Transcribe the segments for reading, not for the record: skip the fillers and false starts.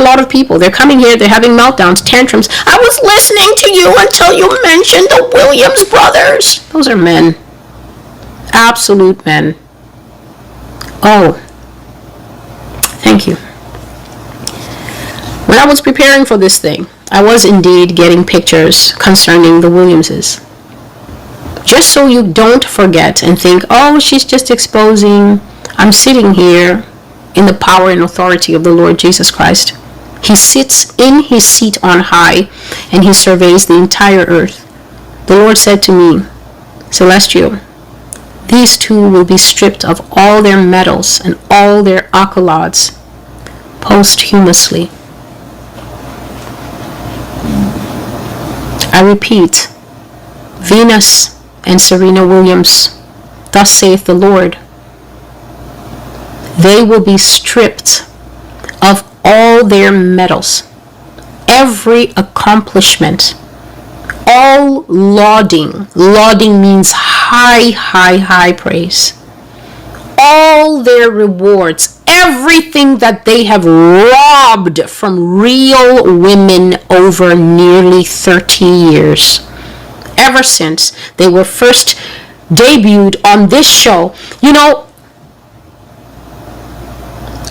lot of people. They're coming here, they're having meltdowns, tantrums. I was listening to you until you mentioned the Williams brothers. Those are men. Absolute men. Oh, thank you. When I was preparing for this thing, I was indeed getting pictures concerning the Williamses. Just so you don't forget and think, oh, she's just exposing. I'm sitting here in the power and authority of the Lord Jesus Christ. He sits in his seat on high and he surveys the entire earth. The Lord said to me, Celestial, these two will be stripped of all their medals and all their accolades posthumously. I repeat, Venus and Serena Williams, thus saith the Lord, they will be stripped of all their medals, every accomplishment, all lauding. Lauding means high praise. All their rewards, everything that they have robbed from real women over nearly 30 years. Ever since they were first debuted on this show. You know,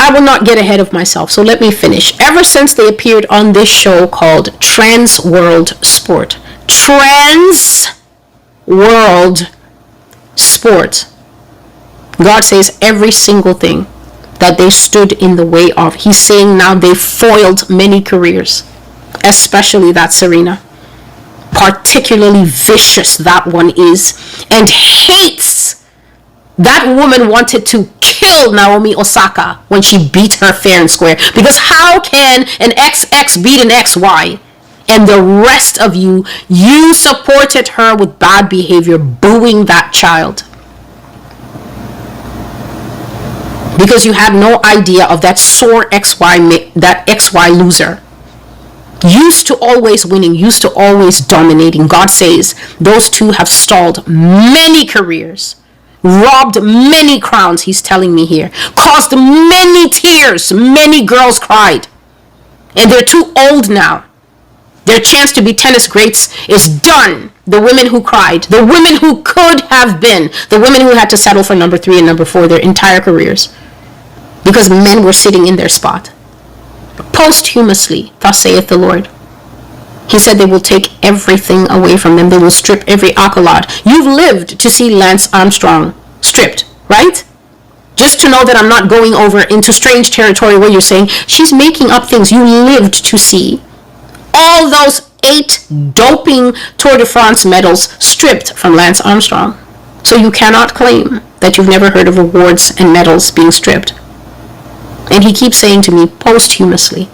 I will not get ahead of myself, so let me finish. Ever since they appeared on this show called Trans World Sport. Trans World Sport. God says every single thing that they stood in the way of. He's saying now they foiled many careers, especially that Serena. Particularly vicious that one is, and hates. That woman wanted to kill Naomi Osaka when she beat her fair and square, because how can an XX beat an XY? And the rest of you supported her with bad behavior, booing that child. Because you had no idea of that sore that XY loser. Used to always winning, used to always dominating. God says those two have stalled many careers, robbed many crowns, he's telling me here, caused many tears, many girls cried. And they're too old now. Their chance to be tennis greats is done. The women who cried, the women who could have been, the women who had to settle for number 3 and number 4 their entire careers because men were sitting in their spot. Posthumously, thus saith the Lord. He said they will take everything away from them. They will strip every accolade. You've lived to see Lance Armstrong stripped, right? Just to know that I'm not going over into strange territory where you're saying she's making up things. You lived to see all those 8 doping Tour de France medals stripped from Lance Armstrong. So you cannot claim that you've never heard of awards and medals being stripped. And he keeps saying to me posthumously.